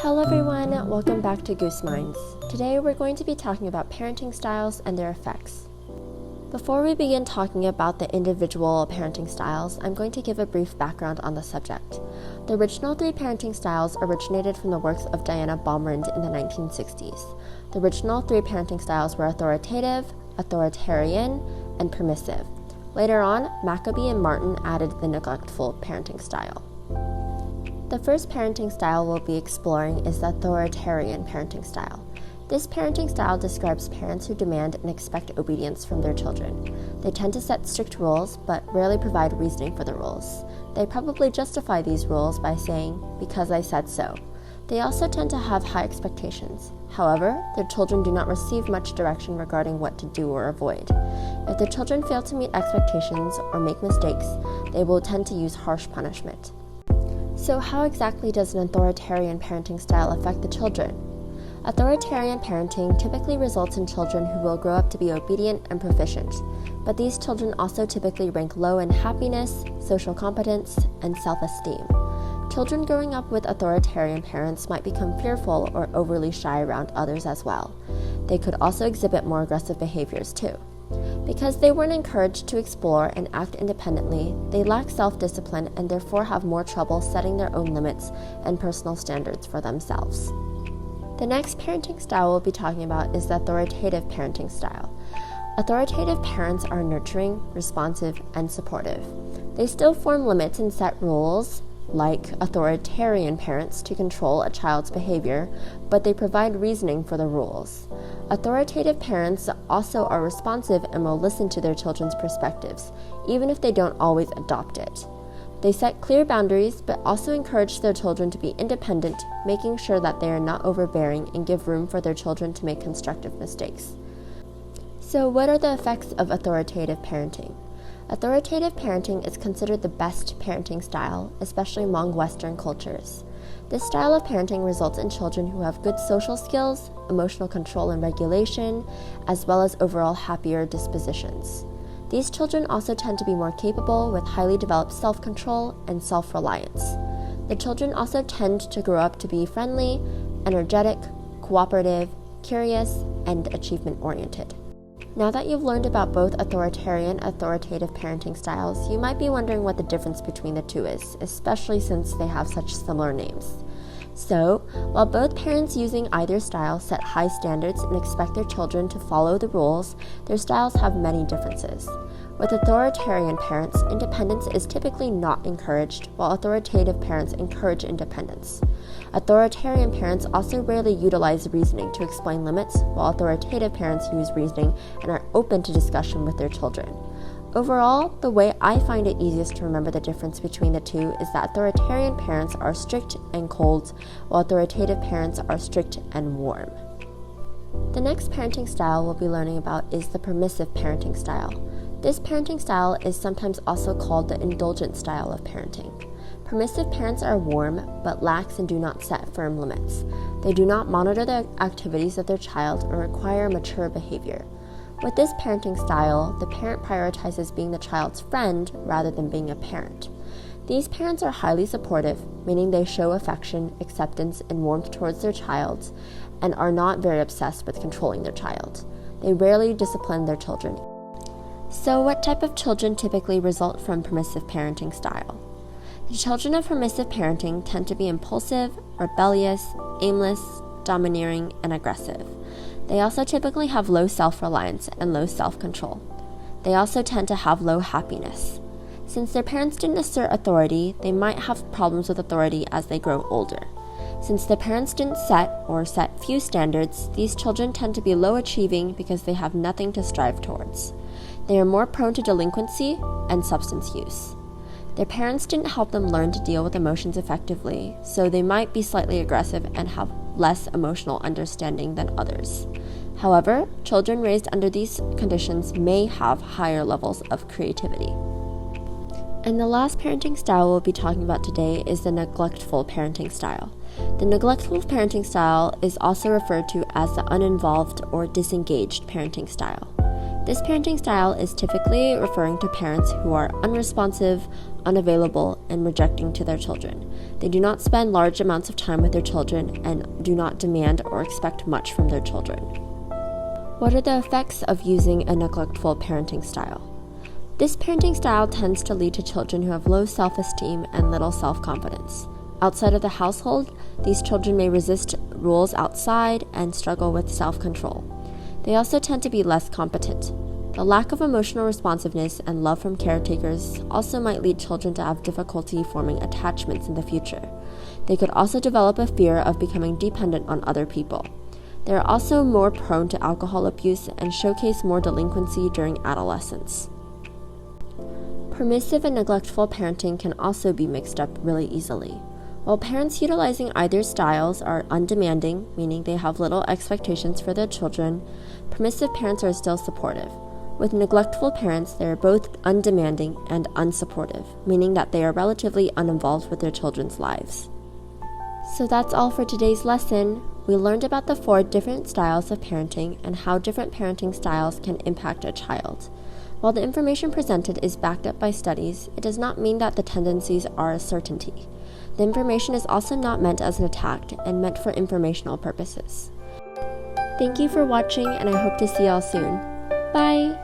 Hello everyone, welcome back to Goose Minds. Today we're going to be talking about parenting styles and their effects. Before we begin talking about the individual parenting styles, I'm going to give a brief background on the subject. The original three parenting styles originated from the works of Diana Baumrind in the 1960s. The original three parenting styles were authoritative, authoritarian, and permissive. Later on, Maccabee and Martin added the neglectful parenting style. The first parenting style we'll be exploring is the authoritarian parenting style. This parenting style describes parents who demand and expect obedience from their children. They tend to set strict rules, but rarely provide reasoning for the rules. They probably justify these rules by saying, "because I said so." They also tend to have high expectations. However, their children do not receive much direction regarding what to do or avoid. If the children fail to meet expectations or make mistakes, they will tend to use harsh punishment. So how exactly does an authoritarian parenting style affect the children? Authoritarian parenting typically results in children who will grow up to be obedient and proficient, but these children also typically rank low in happiness, social competence, and self-esteem. Children growing up with authoritarian parents might become fearful or overly shy around others as well. They could also exhibit more aggressive behaviors too. Because they weren't encouraged to explore and act independently, they lack self-discipline and therefore have more trouble setting their own limits and personal standards for themselves. The next parenting style we'll be talking about is the authoritative parenting style. Authoritative parents are nurturing, responsive, and supportive. They still form limits and set rules, like authoritarian parents, to control a child's behavior, but they provide reasoning for the rules. Authoritative parents also are responsive and will listen to their children's perspectives, even if they don't always adopt it. They set clear boundaries, but also encourage their children to be independent, making sure that they are not overbearing and give room for their children to make constructive mistakes. So, what are the effects of authoritative parenting? Authoritative parenting is considered the best parenting style, especially among Western cultures. This style of parenting results in children who have good social skills, emotional control and regulation, as well as overall happier dispositions. These children also tend to be more capable with highly developed self-control and self-reliance. The children also tend to grow up to be friendly, energetic, cooperative, curious, and achievement-oriented. Now that you've learned about both authoritarian and authoritative parenting styles, you might be wondering what the difference between the two is, especially since they have such similar names. So, while both parents using either style set high standards and expect their children to follow the rules, their styles have many differences. With authoritarian parents, independence is typically not encouraged, while authoritative parents encourage independence. Authoritarian parents also rarely utilize reasoning to explain limits, while authoritative parents use reasoning and are open to discussion with their children. Overall, the way I find it easiest to remember the difference between the two is that authoritarian parents are strict and cold, while authoritative parents are strict and warm. The next parenting style we'll be learning about is the permissive parenting style. This parenting style is sometimes also called the indulgent style of parenting. Permissive parents are warm, but lax and do not set firm limits. They do not monitor the activities of their child or require mature behavior. With this parenting style, the parent prioritizes being the child's friend rather than being a parent. These parents are highly supportive, meaning they show affection, acceptance, and warmth towards their child, and are not very obsessed with controlling their child. They rarely discipline their children. So, what type of children typically result from permissive parenting style? The children of permissive parenting tend to be impulsive, rebellious, aimless, domineering, and aggressive. They also typically have low self-reliance and low self-control. They also tend to have low happiness. Since their parents didn't assert authority, they might have problems with authority as they grow older. Since the parents didn't set few standards, these children tend to be low achieving because they have nothing to strive towards. They are more prone to delinquency and substance use. Their parents didn't help them learn to deal with emotions effectively, so they might be slightly aggressive and have less emotional understanding than others. However, children raised under these conditions may have higher levels of creativity. And the last parenting style we'll be talking about today is the neglectful parenting style. The neglectful parenting style is also referred to as the uninvolved or disengaged parenting style. This parenting style is typically referring to parents who are unresponsive, unavailable, and rejecting to their children. They do not spend large amounts of time with their children and do not demand or expect much from their children. What are the effects of using a neglectful parenting style? This parenting style tends to lead to children who have low self-esteem and little self-confidence. Outside of the household, these children may resist rules outside and struggle with self-control. They also tend to be less competent. The lack of emotional responsiveness and love from caretakers also might lead children to have difficulty forming attachments in the future. They could also develop a fear of becoming dependent on other people. They are also more prone to alcohol abuse and showcase more delinquency during adolescence. Permissive and neglectful parenting can also be mixed up really easily. While parents utilizing either styles are undemanding, meaning they have little expectations for their children, permissive parents are still supportive. With neglectful parents, they are both undemanding and unsupportive, meaning that they are relatively uninvolved with their children's lives. So that's all for today's lesson. We learned about the 4 different styles of parenting and how different parenting styles can impact a child. While the information presented is backed up by studies, it does not mean that the tendencies are a certainty. The information is also not meant as an attack and meant for informational purposes. Thank you for watching, and I hope to see y'all soon. Bye!